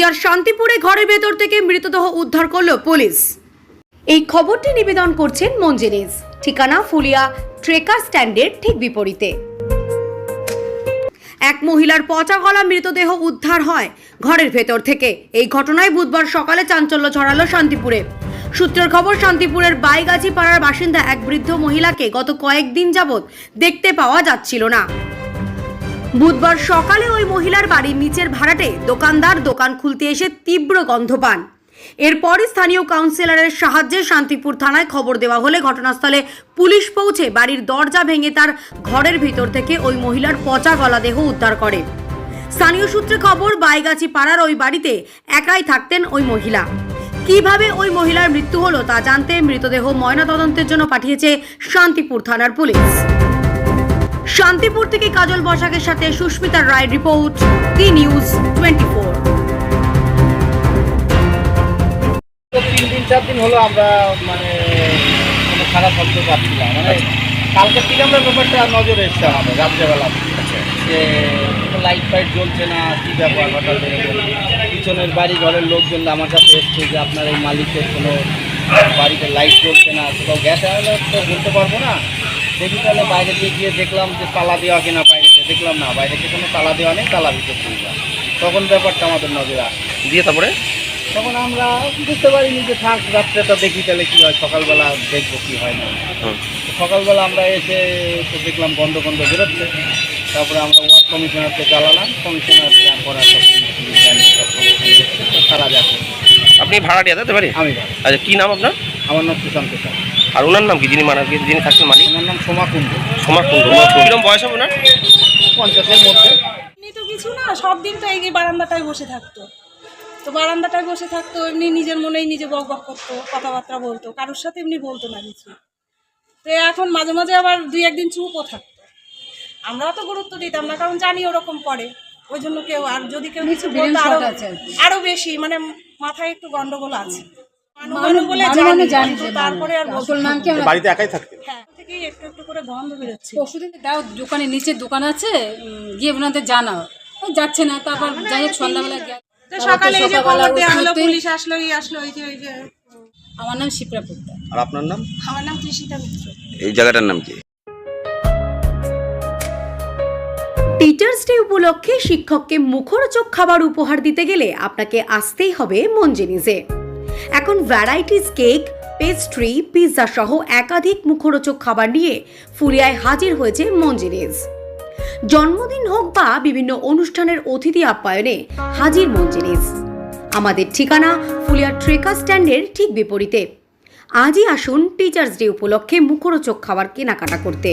ফুলিয়ার শান্তিপুরে ঘরের ভেতর থেকে মৃতদেহ উদ্ধার করল পুলিশ। এই খবরটি নিবেদন করছেন মঞ্জিনিস। ঠিকানা ফুলিয়া ট্রেকার স্ট্যান্ডের ঠিক বিপরীতে। এক মহিলার পচা গলা মৃতদেহ উদ্ধার হয় ঘরের ভেতর থেকে। এই ঘটনায় বুধবার সকালে চাঞ্চল্য ছড়ালো শান্তিপুরে। সূত্রের খবর, শান্তিপুরের বাইগাছি পাড়ার বাসিন্দা এক বৃদ্ধ মহিলাকে গত কয়েকদিন যাবৎ দেখতে পাওয়া যাচ্ছিল না। বুধবার সকালে ওই মহিলার বাড়ির নিচের ভাড়াটে দোকানদার দোকান খুলতে এসে তীব্র গন্ধ পান। এরপরই স্থানীয় কাউন্সিলরের সাহায্যে শান্তিপুর থানায় খবর দেওয়া হলে ঘটনাস্থলে পুলিশ পৌঁছে বাড়ির দরজা ভেঙে তার ঘরের ভিতর থেকে ওই মহিলার পচা গলা দেহ উদ্ধার করে। স্থানীয় সূত্রে খবর, বাইগাছি পাড়ার ওই বাড়িতে একাই থাকতেন ওই মহিলা। কিভাবে ওই মহিলার মৃত্যু হলো তা জানতে মৃতদেহ ময়নাতদন্তের জন্য পাঠিয়েছে শান্তিপুর থানার পুলিশ। শান্তিপুর থেকে কাজল বসাকের সাথে সুস্মিতা রায় রিপোর্ট, টি নিউজ 24। 3-4 দিন হলো আমরা কোনো খারাপ শব্দ পাচ্ছিলাম। কালকে থেকে আমরা ব্যাপারটা নজরে এসছে আমাদের রাত্রেবেলা, যে লাইট ফাইট জ্বলছে না, কী ব্যাপার। হঠাৎ পিছনের বাড়ি ঘরের লোকজন আমার কাছে এসছে যে আপনার এই মালিকের কোনো বাড়িতে লাইট জ্বলছে না, কোথাও গ্যাস আনলে তো বলতে পারবো না। দেখি তাহলে বাইরে দিয়ে গিয়ে দেখলাম যে তালা দেওয়া কিনা, বাইরেতে দেখলাম না, বাইরেতে কোনো তালা দেওয়া নেই, তালা ভিতর তুললাম। তখন ব্যাপারটা আমাদের নজরে আসে দিয়ে তারপরে তখন আমরা বুঝতে পারিনি যে থাক রাত্রেটা দেখি তাহলে কী হয়, সকালবেলা দেখবো কী হয় না। সকালবেলা আমরা এসে তো দেখলাম গন্ধ বেরোচ্ছে। তারপরে আমরা ওয়ার্ড কমিশনারকে জ্বালালাম, কমিশনার করার তারা যাচ্ছে। আপনি ভাড়াটিয়া দিতে পারি? আমি। আচ্ছা, কী নাম আপনার? আমার নাম সুশান্ত স্যার। আর ওনার নাম কি, যিনি যিনি থাকছেন মালিক? আমার নাম সোমা কুণ্ডু। সোমা কুণ্ডু। কীরকম বয়স হবে ওনার? 50-এর মধ্যে। এমনি তো কিছু না, সব দিন তো এই বারান্দাটায় বসে থাকতো। এমনি নিজের মনেই নিজে বক বক করতো, কথাবার্তা বলতো, কারোর সাথে এমনি বলতো না কিছু। তো এখন মাঝে মাঝে আবার 2-1 দিন চুপও থাকতো। আমরা তো গুরুত্ব দিতাম না, কারণ জানি ওরকম করে। ওই জন্য কেউ, আর যদি কেউ কিছু বলতো আরো বেশি, মাথায় একটু গন্ডগোল আছে। তারপরে আর বাড়িতে একাই থাকতেন। হ্যাঁ, থেকেই একটু একটু করে গন্ধ বেরোচ্ছে। পরশুদিন দাও দোকানে, নিচের দোকান আছে, গিয়ে ওনাদের জানাও, যাচ্ছে না। তারপর যাই হোক সন্ধ্যাবেলা সকালে এই যে খবর দেওয়া হলো, পুলিশ আসলো, ওই যে। আমার নাম শিপ্রা পোদ্দার। আর আপনার নাম? আমার নাম তৃষিতা মিত্র। এই জায়গাটার নাম কি? টিচার্স ডে উপলক্ষে শিক্ষককে মুখরোচক খাবার উপহার দিতে গেলে আপনাকে আসতেই হবে মঞ্জিনিসে। এখন ভ্যারাইটিস কেক, পেস্ট্রি, পিৎজা সহ একাধিক মুখরোচক খাবার নিয়ে ফুলিয়ায় হাজির হয়েছে মঞ্জিনিস। জন্মদিন হোক বা বিভিন্ন অনুষ্ঠানের অতিথি আপ্যায়নে হাজির মঞ্জিনিস। আমাদের ঠিকানা ফুলিয়া ট্রেকার স্ট্যান্ডের ঠিক বিপরীতে। আজই আসুন টিচার্স ডে উপলক্ষে মুখরোচক খাবার কেনাকাটা করতে।